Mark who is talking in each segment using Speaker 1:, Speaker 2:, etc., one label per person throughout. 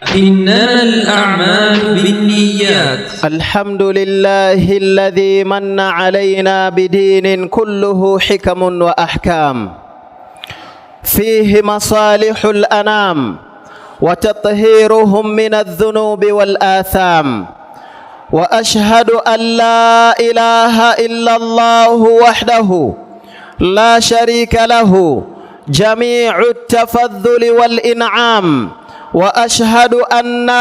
Speaker 1: إنما الأعمال بالنيات.
Speaker 2: الحمد لله الذي من علينا بدين كله حكم وأحكام فيه مصالح الأنام وتطهيرهم من الذنوب والآثام، وأشهد أن لا إله إلا الله وحده لا شريك له جميع التفضل والإنعام، وأشهد أن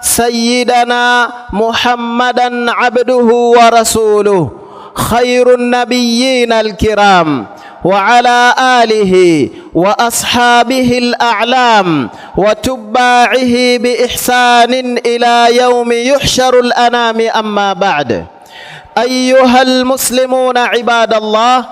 Speaker 2: سيدنا محمدًا عبده ورسوله خير النبيين الكرام، وعلى آله وأصحابه الأعلام وتباعه بإحسان إلى يوم يحشر الأنام. أما بعد، أيها المسلمون عباد الله،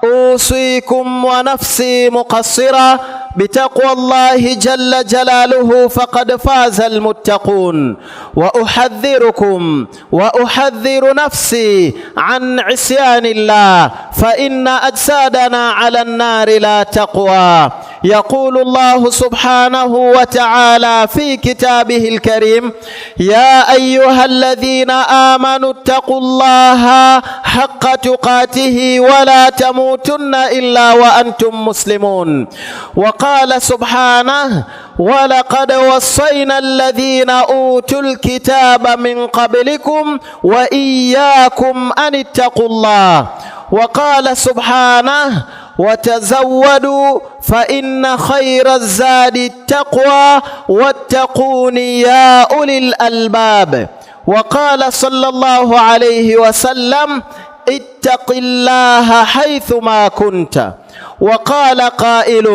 Speaker 2: أوصيكم ونفسي مقصرا بتقوى الله جل جلاله، فقد فاز المتقون، وأحذركم وأحذر نفسي عن عصيان الله، فإن أجسادنا على النار لا تقوى. يقول الله سبحانه وتعالى في كتابه الكريم: يا أيها الذين آمنوا اتقوا الله حق تقاته ولا تموتن إلا وأنتم مسلمون. وقال سبحانه: ولقد وصينا الذين أوتوا الكتاب من قبلكم وإياكم أن اتقوا الله. وقال سبحانه: وتزودوا فإن خير الزاد التقوى واتقون يا أولي الألباب. وقال صلى الله عليه وسلم: اتق الله حيثما كنت. وقال قائل: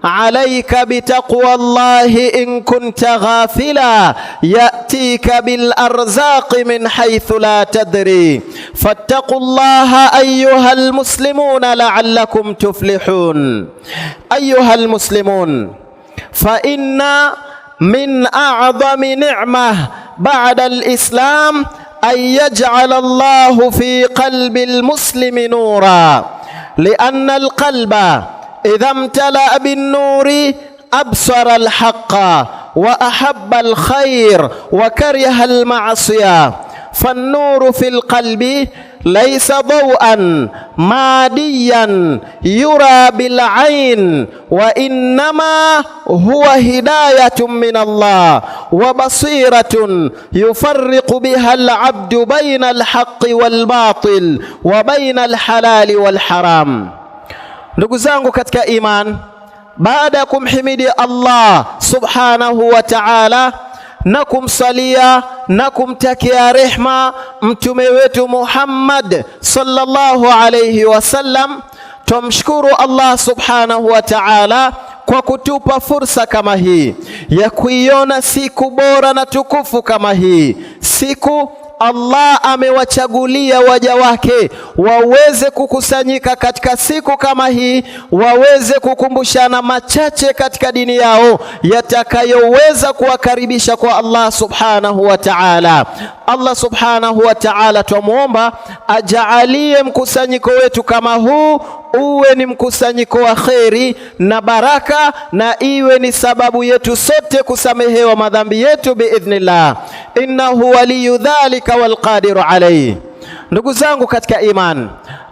Speaker 2: عليك بتقوى الله إن كنت غافلا يأتيك بالأرزاق من حيث لا تدري. فاتقوا الله أيها المسلمون لعلكم تفلحون. أيها المسلمون، فإن من أعظم نعمة بعد الإسلام أن يجعل الله في قلب المسلم نورا، لأن القلب إذا امتلأ بالنور أبصر الحق وأحب الخير وكره المعصية. فالنور في القلب ليس ضوءا ماديا يرى بالعين، وإنما هو هداية من الله وبصيرة يفرق بها العبد بين الحق والباطل وبين الحلال والحرام. ndugu zangu katika iman, baada ya kumhimidi Allah subhanahu wa ta'ala na kumsalia na kumtakia rehma mtume wetu Muhammad sallallahu alayhi wasallam, tumshukuru Allah subhanahu wa ta'ala kwa kutupa fursa kama hii ya kuiona siku bora na tukufu kama hii, siku Allah amewachagulia waja wake waweze kukusanyika katika siku kama hii, waweze kukumbushana machache katika dini yao yatakayoweza kuwakaribisha kwa Allah subhanahu wa ta'ala. Allah subhanahu wa ta'ala tumuomba ajaalie mkusanyiko wetu kama huu uwe ni mkusanyiko wa kheri na baraka, na iwe ni sababu yetu sote kusamehewa madhambi yetu biidhnillah, innahu waliyu dhalika walqadiru alayhi. Ndugu zangu katika iman,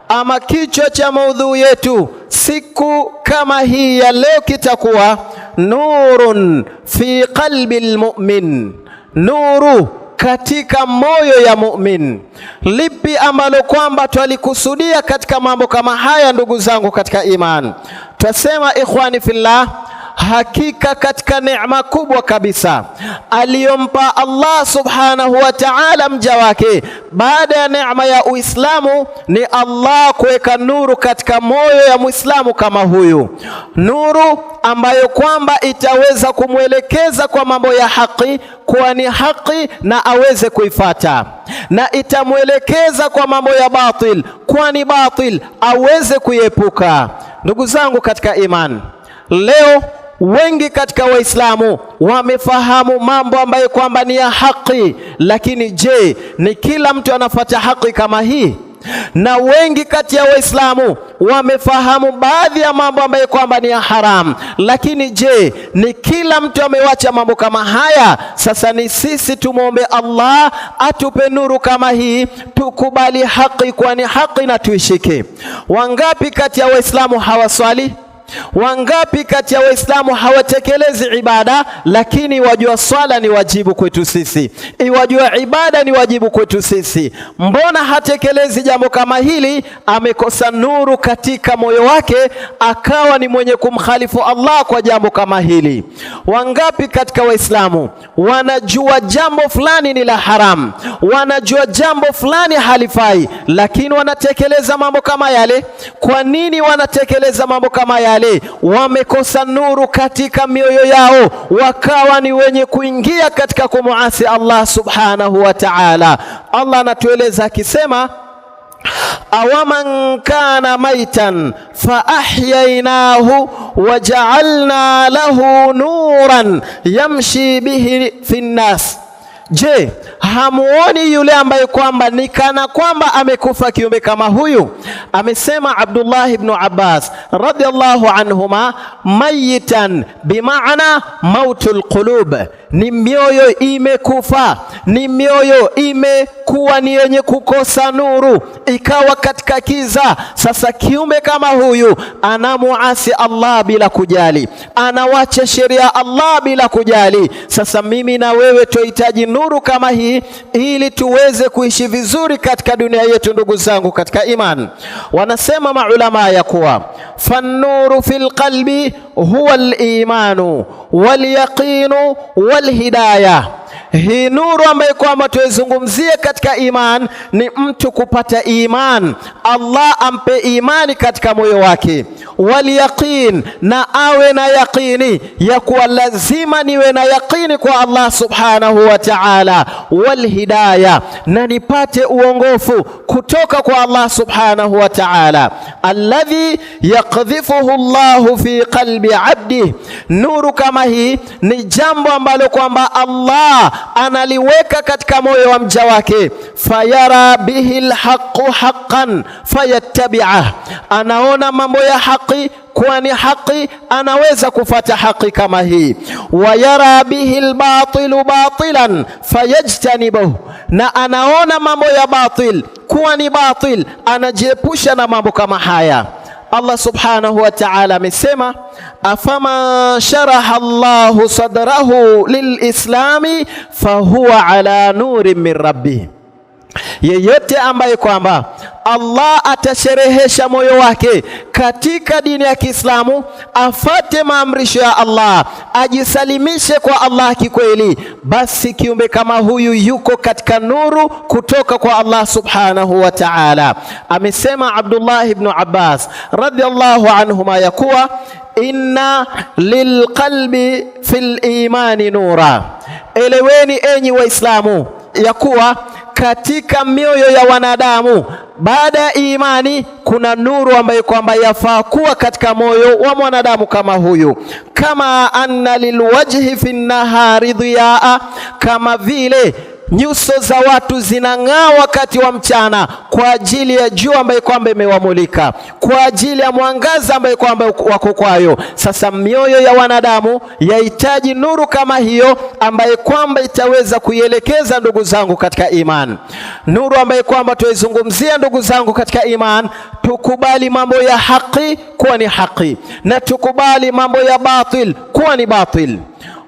Speaker 2: ama kichwa cha maudhui yetu siku kama hii ya leo kitakuwa nurun fi qalbi almu'min, nuru katika moyo ya mu'min. Lipi ambalo kwamba twalikusudia katika mambo kama haya? Ndugu zangu katika iman, twasema ikhwani fillah, hakika katika neema kubwa kabisa aliyompa Allah subhanahu wa ta'ala mja wake baada ya neema ya Uislamu ni Allah kuweka nuru katika moyo ya Muislamu kama huyu, nuru ambayo kwamba itaweza kumwelekeza kwa mambo ya haki kuwa ni haki na aweze kuifata, na itamwelekeza kwa mambo ya batil kuwa ni batil aweze kuiepuka. Ndugu zangu katika iman, leo wengi katika Waislamu wamefahamu mambo ambayo kwamba ni ya haki, lakini je, ni kila mtu anafuata haki kama hii? na wengi kati ya Waislamu wamefahamu baadhi ya mambo ambayo kwamba ni ya haram. Lakini je, ni kila mtu amewacha mambo kama haya? Sasa ni sisi tumwombe Allah atupe nuru kama hii, tukubali haki kwani haki na tuishike. Wangapi kati ya Waislamu hawaswali? Wangapi kati ya Waislamu hawatekelezi ibada, lakini wajua swala ni wajibu kwetu sisi, iwajua ibada ni wajibu kwetu sisi? Mbona hatekelezi jambo kama hili? Amekosa nuru katika moyo wake, akawa ni mwenye kumkhalifu Allah kwa jambo kama hili. Wangapi katika Waislamu wanajua jambo fulani ni la haram, wanajua jambo fulani halifai, lakini wanatekeleza mambo kama yale? Kwa nini wanatekeleza mambo kama yale? Wamekosa nuru katika mioyo yao, wakawa ni wenye kuingia katika kumuasi Allah subhanahu wa ta'ala. Allah anatueleza akisema, awaman kana maitan fa ahyaynahu wa ja'alna lahu nuran yamshi bihi fi nnas. Je, hamuoni yule ambaye kwamba ni kana kwamba amekufa kiumbe kama huyu? Amesema Abdullah ibn Abbas radiyallahu anhuma, mayitan bimaana mautul qulub, ni mioyo imekufa, ni mioyo imekuwa ni yenye kukosa nuru, ikawa katika kiza. Sasa kiumbe kama huyu anamuasi Allah bila kujali, anawacha sheria Allah bila kujali. Sasa mimi na wewe tuhitaji nuru kama hii ili tuweze kuishi vizuri katika dunia yetu. Ndugu zangu katika iman, wanasema maulama ya kuwa fannuru fil qalbi huwa al-imanu wal yaqinu wal hidayah. Hii nuru ambayo kwamba tuizungumzie katika iman ni mtu kupata iman, Allah ampe imani katika moyo wake, wal yaqin, na awe na yaqini ya kuwa lazima niwe na yaqini kwa Allah subhanahu wa ta'ala, wal hidayah, na nipate uongofu kutoka kwa Allah subhanahu wa ta'ala, alladhi yaqdhifuhu Allah fi qalbi abdi. Nuru kama hii ni jambo ambalo kwamba Allah analiweka katika moyo wa mja wake, fayara bihi alhaqu haqqan fayattabi'ah, anaona mambo ya haki kwani haki, anaweza kufata haki kama hii. Wayara bihi albatilu batilan fayajtanibuhu, na anaona mambo ya batil kwani batil, anajiepusha na mambo kama haya. Allah subhanahu wa ta'ala amesema, afama sharaha Allahu sadrahu lilislami fahuwa ala nurin min rabbih. Yeyote ambaye kwamba Allah atasherehesha moyo wake katika dini ya Kiislamu, afate maamrisho ya Allah, ajisalimishe kwa Allah kikweli, basi kiumbe kama huyu yuko katika nuru kutoka kwa Allah subhanahu wa ta'ala. Amesema Abdullah ibn Abbas radiyallahu anhuma ya kuwa, inna lilqalbi fil imani nura. Eleweni enyi Waislamu ya kuwa katika mioyo ya wanadamu baada ya imani kuna nuru ambayo kwamba yafaa kuwa katika moyo wa mwanadamu kama huyu. Kama anna lilwajhi fi nahari dhiyaa, kama vile nyuso za watu zinang'aa wakati wa mchana kwa ajili ya jua ambaye kwamba imewamulika, kwa ajili ya mwangaza ambaye kwamba wako kwayo. Sasa mioyo ya wanadamu yahitaji nuru kama hiyo ambaye kwamba itaweza kuielekeza ndugu zangu katika iman. Nuru ambaye kwamba tuizungumzia ndugu zangu katika iman, tukubali mambo ya haki kuwa ni haki na tukubali mambo ya batil kuwa ni batil.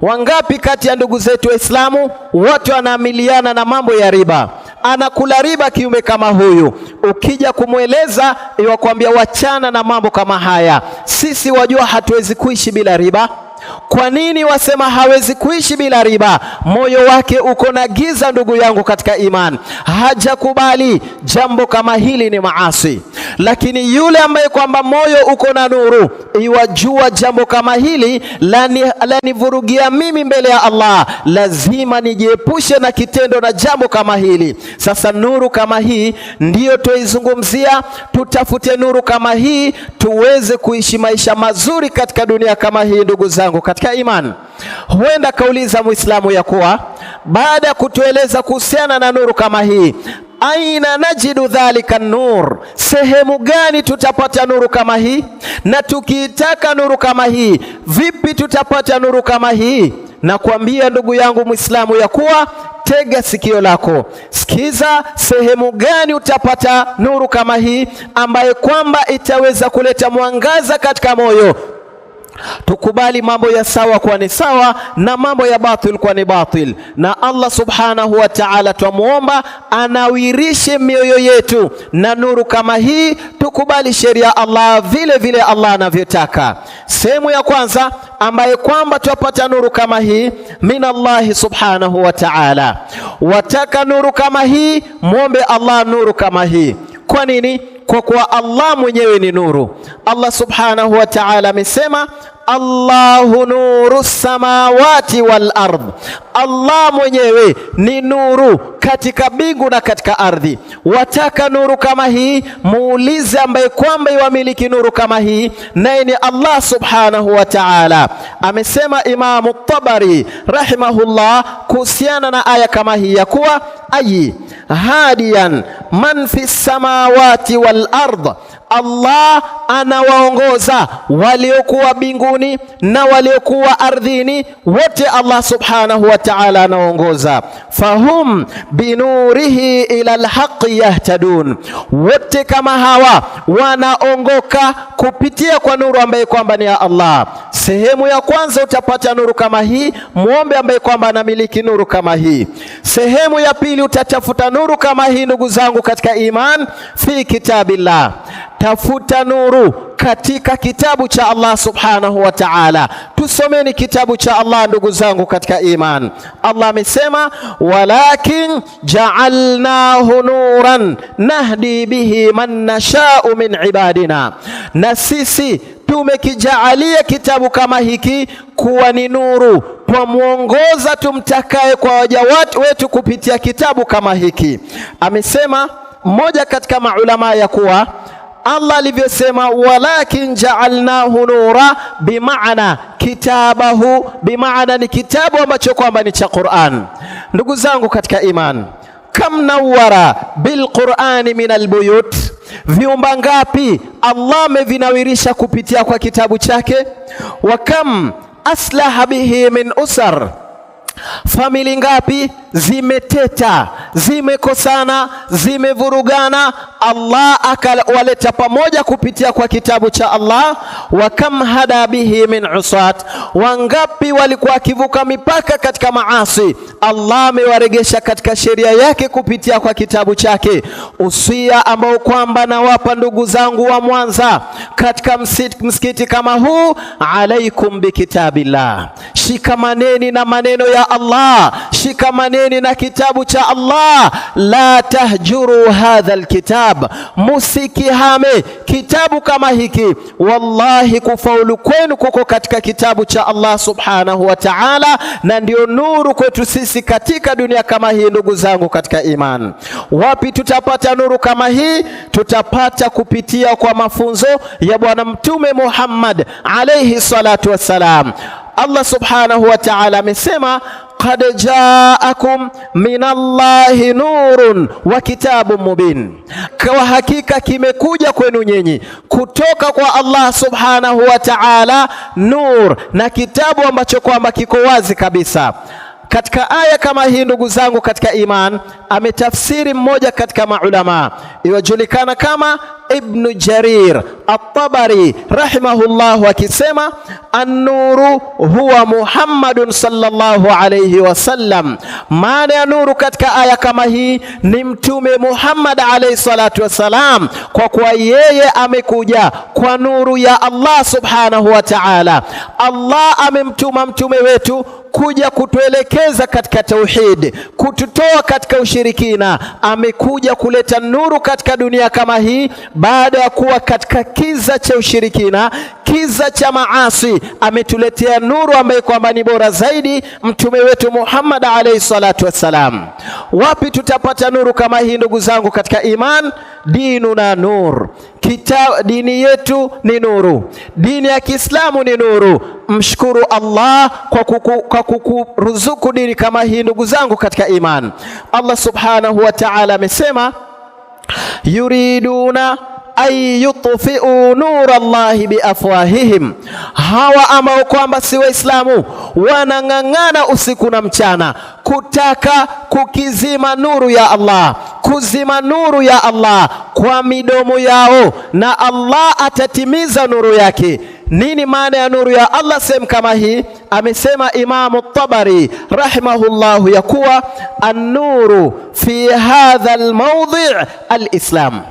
Speaker 2: Wangapi kati ya ndugu zetu Waislamu watu wanaamiliana na mambo ya riba, anakula riba kiume kama huyu, ukija kumweleza iwakwambia wachana na mambo kama haya, sisi wajua hatuwezi kuishi bila riba. Kwa nini wasema hawezi kuishi bila riba? Moyo wake uko na giza ndugu yangu katika iman, hajakubali jambo kama hili ni maasi. Lakini yule ambaye kwamba moyo uko na nuru, iwajua jambo kama hili lanivurugia mimi mbele ya Allah, lazima nijiepushe na kitendo na jambo kama hili. Sasa nuru kama hii ndiyo tuizungumzia, tutafute nuru kama hii tuweze kuishi maisha mazuri katika dunia kama hii. Ndugu zangu katika iman, huenda kauliza Muislamu ya kuwa baada ya kutueleza kuhusiana na nuru kama hii, aina najidu dhalika nur, sehemu gani tutapata nuru kama hii? Na tukiitaka nuru kama hii, vipi tutapata nuru kama hii? Na kuambia ndugu yangu Muislamu ya kuwa tega sikio lako, sikiza sehemu gani utapata nuru kama hii ambaye kwamba itaweza kuleta mwangaza katika moyo. Tukubali mambo ya sawa kwa ni sawa na mambo ya batil kwa ni batil. Na Allah subhanahu wa ta'ala twamuomba anawirishe mioyo yetu na nuru kama hii, tukubali sheria Allah vile vile Allah anavyotaka. Sehemu ya kwanza ambaye kwamba twapata nuru kama hii min Allah subhanahu wa ta'ala. Wataka nuru kama hii, muombe Allah nuru kama hii. Kwa nini? Kwa kuwa Allah mwenyewe ni nuru. Allah subhanahu wa ta'ala amesema Allahu nuru samawati wal ardh. Allah mwenyewe ni nuru katika mbingu na katika ardhi. Wataka nuru kama hii, muulize ambaye kwamba yamiliki nuru kama hii, naye ni Allah subhanahu wa ta'ala. Amesema Imamu Tabari rahimahullah kuhusiana na aya kama hii ya kuwa hadiyan man fi samawati wal ardh, Allah anawaongoza waliokuwa mbinguni na waliokuwa ardhini, wote Allah subhanahu wa ta'ala anaongoza. Fahum binurihi ila alhaqi yahtadun, wote kama hawa wanaongoka kupitia kwa nuru ambaye kwamba ni ya Allah. Sehemu ya kwanza utapata nuru kama hii, muombe ambaye kwamba anamiliki nuru kama hii. Sehemu ya pili utatafuta nuru kama hii ndugu zangu katika iman, fi kitabillah. Tafuta nuru katika kitabu cha Allah subhanahu wa ta'ala. Tusomeni kitabu cha Allah ndugu zangu katika iman. Allah amesema walakin ja'alnahu nuran nahdi bihi man nasha'u min ibadina, na sisi tumekijaalia kitabu kama hiki kuwa ni nuru, twamuongoza tumtakaye kwa waja wetu kupitia kitabu kama hiki. Amesema mmoja katika maulama ya kuwa Allah alivyosema walakin ja'alnahu nura, bimaana kitabahu, bimaana ni kitabu ambacho kwamba ni cha Qur'an. Ndugu zangu katika iman, kam nawara bil Qur'ani min albuyut, viumba ngapi Allah amevinawirisha kupitia kwa kitabu chake. Wa kam aslaha bihi min usar, famili ngapi zimeteta, zimekosana, zimevurugana, Allah akawaleta pamoja kupitia kwa kitabu cha Allah. Wa kam hada bihi min usat, wangapi walikuwa akivuka mipaka katika maasi, Allah amewaregesha katika sheria yake kupitia kwa kitabu chake. Usia ambao kwamba nawapa ndugu zangu wa Mwanza katika msikiti kama huu, alaikum bikitabillah, shikamaneni na maneno ya Allah, shikamaneni na kitabu cha Allah. La tahjuru hadha alkitab, musikihame kitabu kama hiki. Wallahi kufaulu kwenu kuko katika kitabu cha Allah subhanahu wa ta'ala, na ndio nuru kwetu sisi katika dunia kama hii. Ndugu zangu katika iman, wapi tutapata nuru kama hii? Tutapata kupitia kwa mafunzo ya Bwana Mtume Muhammad alayhi salatu wassalam. Allah subhanahu wa ta'ala amesema qad ja'akum minallahi nurun wa kitabun mubin, kwa hakika kimekuja kwenu nyinyi kutoka kwa Allah subhanahu wa ta'ala nur na kitabu ambacho kwamba kiko wazi kabisa. Katika aya kama hii ndugu zangu katika iman, ametafsiri mmoja katika maulama iwajulikana kama Ibn Jarir At-Tabari rahimahullah, akisema an-nuru huwa Muhammadun sallallahu alayhi wasallam. Maana ya nuru katika aya kama hii ni Mtume Muhammad alayhi salatu wasalam, kwa kuwa yeye amekuja kwa nuru ya Allah subhanahu wa ta'ala. Allah amemtuma mtume wetu kuja kutuelekeza katika tauhid, kututoa katika ushirikina. Amekuja kuleta nuru katika dunia kama hii baada ya kuwa katika kiza cha ushirikina, kiza cha maasi, ametuletea nuru ambaye kwamba ni bora zaidi, mtume wetu Muhammad alayhi salatu wassalam. Wapi tutapata nuru kama hii ndugu zangu katika iman? Dinuna nur, dini yetu ni nuru, dini ya Kiislamu ni nuru. Mshukuru Allah kwa kukuruzuku dini kama hii ndugu zangu katika iman. Allah subhanahu wa ta'ala amesema, yuriduna ay yutfi'u nura Allahi biafwahihim, hawa ambao kwamba si Waislamu wanang'ang'ana usiku na mchana kutaka kukizima nuru ya Allah, kuzima nuru ya Allah kwa midomo yao, na Allah atatimiza nuru yake. Nini maana ya nuru ya Allah sehemu kama hii? Amesema Imamu Tabari rahimahullahu ya kuwa an-nuru fi hadha al-mawdi' al-islam.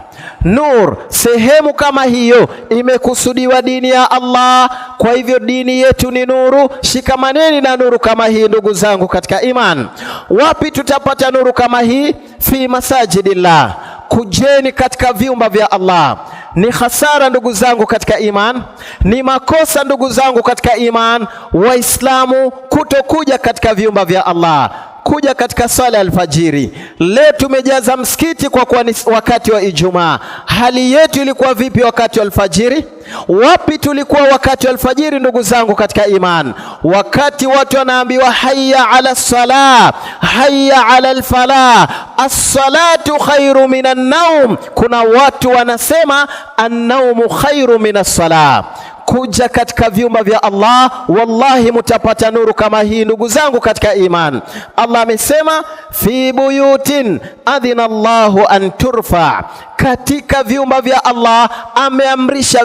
Speaker 2: Nur sehemu kama hiyo imekusudiwa dini ya Allah. Kwa hivyo dini yetu ni nuru. Shikamaneni na nuru kama hii ndugu zangu katika iman. Wapi tutapata nuru kama hii? Fi masajidillah, kujeni katika vyumba vya Allah. Ni hasara ndugu zangu katika iman, ni makosa ndugu zangu katika iman, Waislamu kutokuja katika vyumba vya Allah, kuja katika swala alfajiri. Leo tumejaza msikiti kwa kuwa ni wakati wa Ijumaa. Hali yetu ilikuwa vipi wakati wa alfajiri? Wapi tulikuwa wakati wa alfajiri ndugu zangu katika iman? Wakati watu wanaambiwa hayya ala salah, hayya ala alfalah, as-salatu khairu minan naum, kuna watu wanasema an-naumu khairu minas salah. Kuja katika vyumba vya Allah, wallahi mutapata nuru kama hii ndugu zangu katika iman. Allah amesema fi buyutin adhina Allahu an turfa, katika vyumba vya Allah ameamrisha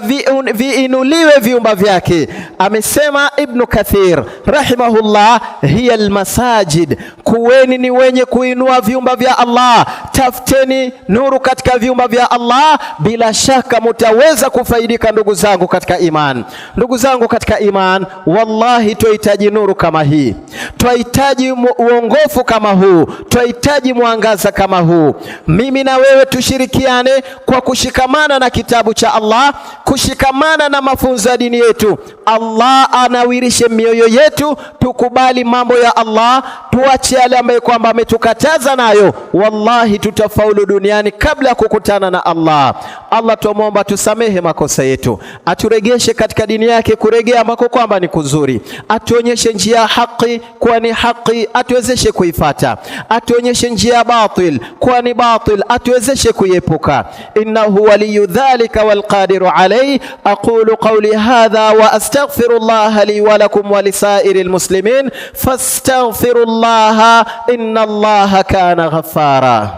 Speaker 2: viinuliwe vyumba vyake. Amesema Ibn Kathir rahimahullah, hiya almasajid, kuweni ni wenye kuinua vyumba vya Allah, tafuteni nuru katika vyumba vya Allah, bila shaka mutaweza kufaidika ndugu zangu katika iman. Ndugu zangu katika iman, wallahi tuhitaji nuru kama hii, tuhitaji uongofu kama huu, tuhitaji mwangaza kama huu. Mimi na wewe tushirikiane kwa kushikamana na kitabu cha Allah, kushikamana na mafunzo ya dini yetu. Allah anawirishe mioyo yetu, tukubali mambo ya Allah, tuache yale ambayo kwamba ametukataza nayo. Wallahi tutafaulu duniani kabla ya kukutana na Allah. Allah tuomba tusamehe makosa yetu, aturegeshe katika dini yake, kuregea ambako kwamba ni kuzuri, atuonyeshe njia ya haki kwa ni haki, atuwezeshe kuifata, atuonyeshe njia ya batil kwa ni batil, atuwezeshe kuiepuka. Innahu waliyu dhalika wal qadiru alayhi. Aqulu qawli hadha wa astaghfirullah li wa lakum wa lisairil muslimin fastaghfirullah innallaha kana ghaffara.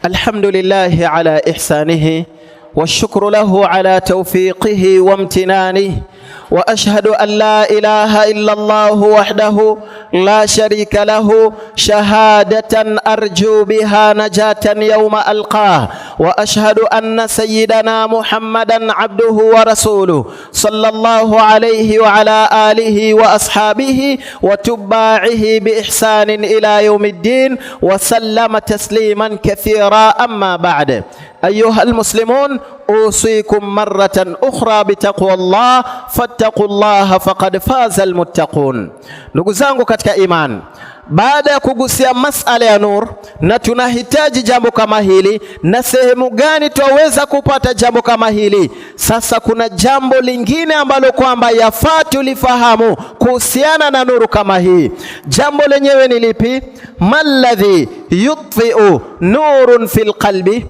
Speaker 2: Alhamdulillahi ala ihsanihi والشكر له على توفيقه وامتنانه، وأشهد أن لا إله إلا الله وحده لا شريك له شهادة أرجو بها نجاة يوم ألقاه، وأشهد أن سيدنا محمدا عبده ورسوله صلى الله عليه وعلى آله وأصحابه وتباعه بإحسان إلى يوم الدين وسلم تسليما كثيرا. أما بعد، أيها المسلمون، أوصيكم مرة أخرى بتقوى الله فاتقوا الله فقد فاز المتقون. Ndugu zangu katika iman, baada ya kugusia masala ya nur na tunahitaji jambo kama hili na sehemu gani tuweza kupata jambo kama hili, sasa kuna jambo lingine ambalo kwamba yafaa tulifahamu kuhusiana na nuru kama hii. Jambo lenyewe ni lipi? Malladhi yutfi'u nurun fil qalbi,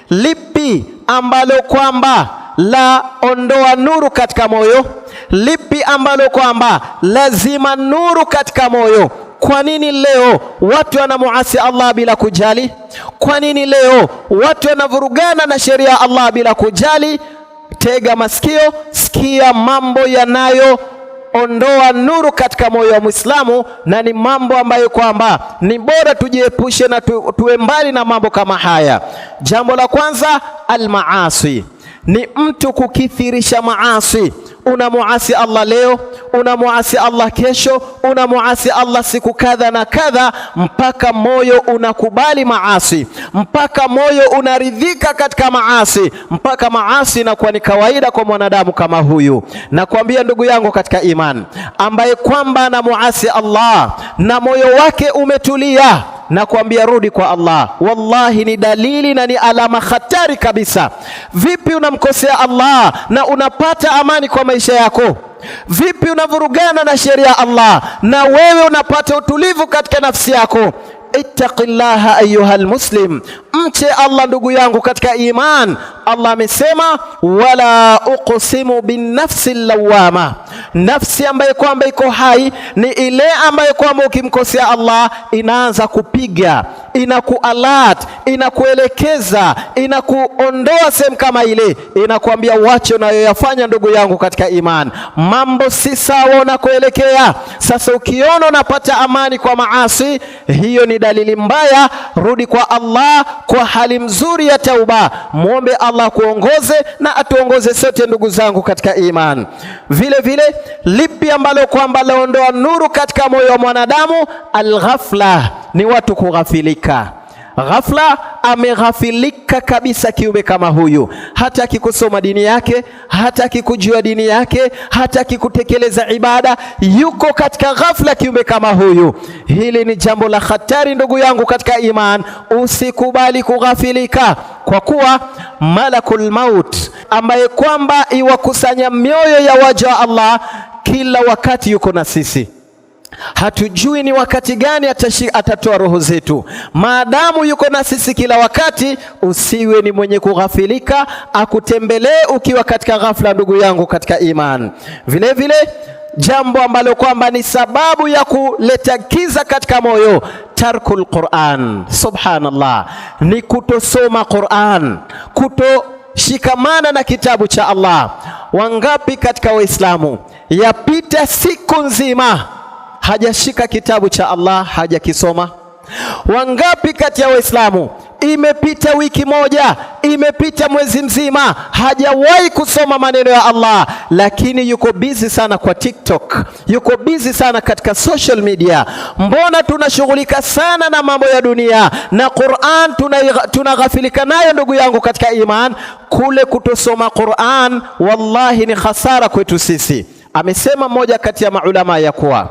Speaker 2: lipi ambalo kwamba la ondoa nuru katika moyo, lipi ambalo kwamba lazima nuru katika moyo. Kwa nini leo watu wanamuasi Allah bila kujali? Kwa nini leo watu wanavurugana na sheria ya Allah bila kujali? Tega masikio, sikia mambo yanayo ondoa nuru katika moyo wa Muislamu, na ni mambo ambayo kwamba ni bora tujiepushe na tuwe mbali na mambo kama haya. Jambo la kwanza, almaasi, ni mtu kukithirisha maasi, unamuasi Allah leo, unamuasi Allah kesho, unamuasi Allah siku kadha na kadha, mpaka moyo unakubali maasi, mpaka moyo unaridhika katika maasi, mpaka maasi inakuwa ni kawaida kwa mwanadamu kama huyu. Nakwambia ndugu yangu katika iman, ambaye kwamba anamuasi Allah na moyo wake umetulia, na kuambia rudi kwa Allah, wallahi ni dalili na ni alama hatari kabisa. Vipi unamkosea Allah na unapata amani kwa maisha yako? Vipi unavurugana na sheria ya Allah na wewe unapata utulivu katika nafsi yako? Ittaqillaha ayyuhal muslim, mche Allah ndugu yangu katika iman. Allah amesema wala uqsimu bin nafsi lawama, nafsi ambaye kwamba iko hai ni ile ambaye kwamba ukimkosea Allah inaanza kupiga, inakualert, inakuelekeza, inakuondoa sehemu kama ile, inakuambia wache unayoyafanya ndugu yangu katika iman, mambo si sawa unakoelekea. Sasa ukiona unapata amani kwa maasi, hiyo ni dalili mbaya. Rudi kwa Allah kwa hali mzuri ya tauba, muombe Allah kuongoze na atuongoze sote ndugu zangu katika iman. Vile vile lipi ambalo kwamba laondoa nuru katika moyo wa mwanadamu? Alghafla, ni watu kughafilika. Ghafla, ameghafilika kabisa kiumbe kama huyu, hataki kusoma dini yake, hataki kujua dini yake, hataki kutekeleza ibada, yuko katika ghafla kiumbe kama huyu. Hili ni jambo la hatari ndugu yangu katika iman, usikubali kughafilika, kwa kuwa malakul maut ambaye kwamba iwakusanya mioyo ya waja wa Allah kila wakati yuko na sisi. Hatujui ni wakati gani atatoa roho zetu. Maadamu yuko na sisi kila wakati, usiwe ni mwenye kughafilika, akutembelee ukiwa katika ghafla ndugu yangu katika iman. Vile vile jambo ambalo kwamba ni sababu ya kuleta giza katika moyo, tarkul Qur'an. Subhanallah, ni kutosoma Qur'an, kutoshikamana na kitabu cha Allah. Wangapi katika Waislamu yapita siku nzima hajashika kitabu cha Allah, hajakisoma? Wangapi kati ya Waislamu imepita wiki moja, imepita mwezi mzima, hajawahi kusoma maneno ya Allah, lakini yuko busy sana kwa TikTok, yuko busy sana katika social media. Mbona tunashughulika sana na mambo ya dunia na Qur'an tunaghafilika nayo ndugu yangu katika iman? Kule kutosoma Qur'an wallahi ni khasara kwetu sisi. Amesema mmoja kati ya maulama ya kuwa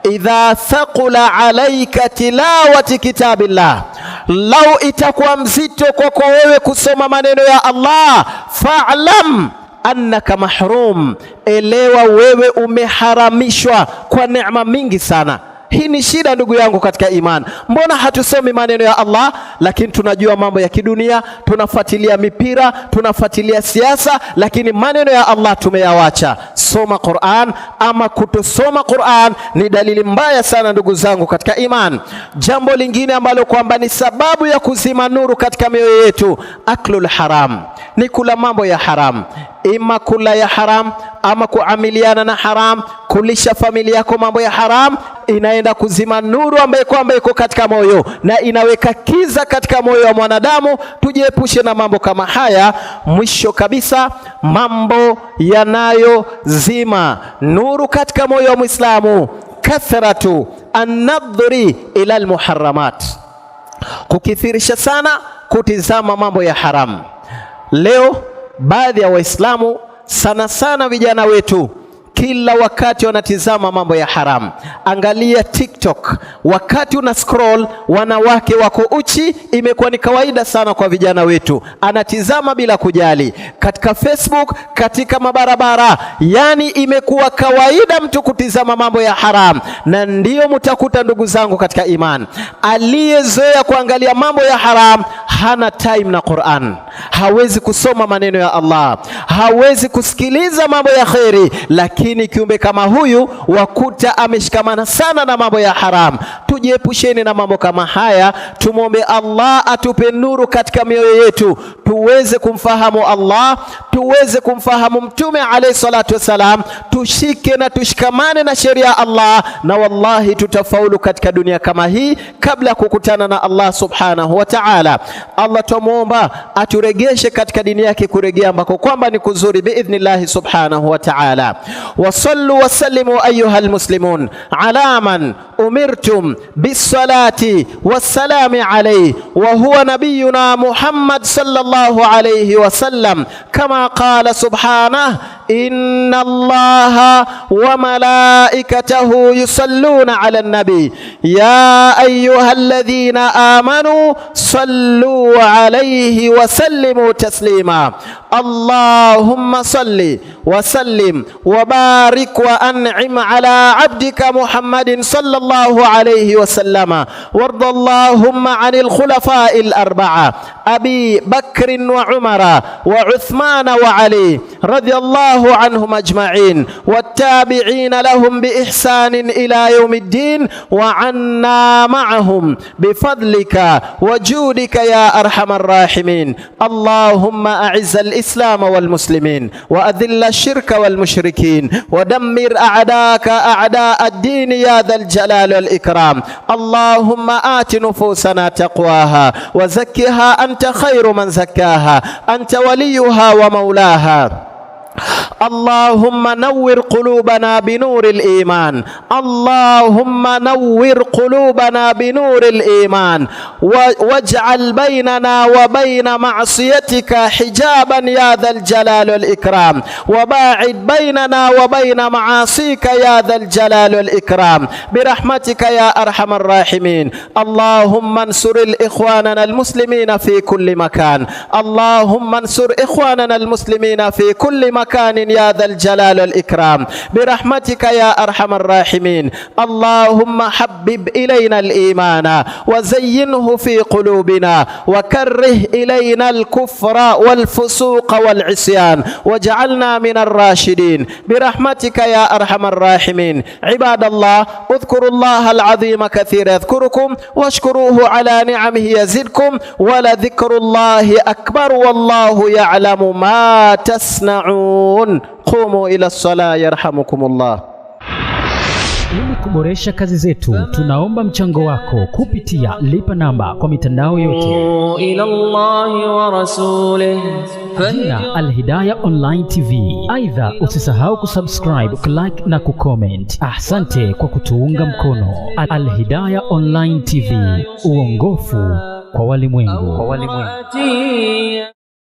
Speaker 2: idha thaqula alayka tilawati kitabillah, lau itakuwa mzito kwako wewe kusoma maneno ya Allah, fa'lam annaka mahrum, elewa wewe umeharamishwa kwa neema mingi sana. Hii ni shida ndugu yangu katika iman. Mbona hatusomi maneno ya Allah, lakini tunajua mambo ya kidunia, tunafuatilia mipira, tunafuatilia siasa, lakini maneno ya Allah tumeyawacha. Soma Qur'an, ama kutosoma Qur'an ni dalili mbaya sana ndugu zangu katika iman. Jambo lingine ambalo kwamba ni sababu ya kuzima nuru katika mioyo yetu, aklul haram, ni kula mambo ya haram. Ima kula ya haram, ama kuamiliana na haram, kulisha familia yako mambo ya haram, inaenda kuzima nuru ambaye kwamba iko katika moyo na inaweka kiza katika moyo wa mwanadamu. Tujiepushe na mambo kama haya. Mwisho kabisa, mambo yanayozima nuru katika moyo wa Muislamu, kathratu an-nadhri ila al-muharramat, kukithirisha sana kutizama mambo ya haram. Leo baadhi ya Waislamu, sana sana vijana wetu, kila wakati wanatizama mambo ya haram. Angalia TikTok, wakati una scroll wanawake wako uchi, imekuwa ni kawaida sana kwa vijana wetu, anatizama bila kujali. Katika Facebook, katika mabarabara, yani imekuwa kawaida mtu kutizama mambo ya haram. Na ndiyo mtakuta ndugu zangu katika iman, aliyezoea kuangalia mambo ya haram hana time na Qur'an, hawezi kusoma maneno ya Allah, hawezi kusikiliza mambo ya khairi. Lakini kiumbe kama huyu wakuta ameshikamana sana na mambo ya haram. Tujiepusheni na mambo kama haya, tumwombe Allah atupe nuru katika mioyo yetu, tuweze kumfahamu Allah, tuweze kumfahamu Mtume alayhi salatu wasalam, tushike na tushikamane na sheria ya Allah, na wallahi tutafaulu katika dunia kama hii kabla kukutana na Allah subhanahu wa ta'ala. Allah tumuomba aturegeshe katika dini yake, kurejea ambako kwamba ni kuzuri biidhnillahi subhanahu wa ta'ala. Wasallu wasallimu ayuha almuslimun ala man umirtum bisalati wassalami alayhi wa huwa nabiyuna Muhammad sallallahu alayhi wasallam, kama qala subhanahu inna Allaha wa malaikatahu yusalluna ala nabi ya ayyuha alladhina amanu sallu alayhi wa sallimu taslima. Allahumma salli wa sallim wa barik wa an'im ala abdika Muhammadin sallallahu alayhi wa sallama. Warda Allahumma anil khulafa'il arba'a Abi Bakr wa Umara wa Uthman wa Ali radiyallahu anhum ajma'in wattabi'in lahum bi ihsanin ila yawmiddin wa anna ma'ahum bifadlika wa judika ya arhamar rahimin. Allahumma a'izz al-islam wal muslimin wa adhill ash-shirka wal mushrikin wa dammir a'daka a'da ad-din ya dhal jalal wal ikram. Allahumma ati nufusana taqwaha wa zakkiha anta khayru man zakkaha anta waliyuha wa mawlaha. اللهم نور قلوبنا بنور الإيمان. اللهم نور قلوبنا بنور الإيمان واجعل بيننا وبين معصيتك حجابا يا ذا الجلال والإكرام وباعد بيننا وبين معاصيك يا ذا الجلال والإكرام برحمتك يا أرحم الراحمين. اللهم انصر إخواننا المسلمين في كل مكان. اللهم انصر إخواننا المسلمين في كل مكان يا ذا الجلال والإكرام برحمتك يا أرحم الراحمين. اللهم حبب إلينا الإيمان وزينه في قلوبنا وكره إلينا الكفر والفسوق والعصيان واجعلنا من الراشدين برحمتك يا أرحم الراحمين. عباد الله، اذكروا الله العظيم كثيرا يذكركم واشكروه على نعمه يزدكم ولذكر الله أكبر والله يعلم ما تصنعون. Qumu ila sala yarhamukumullah.
Speaker 3: Ili kuboresha kazi zetu, tunaomba mchango wako kupitia lipa namba kwa mitandao yote.
Speaker 1: ila Allahi wa rasulih
Speaker 3: Jina Al-Hidayah Online TV. Aidha, usisahau kusubscribe, kulike na kucomment. Asante kwa kutuunga mkono. Al-Hidayah Online TV, uongofu kwa walimwengu.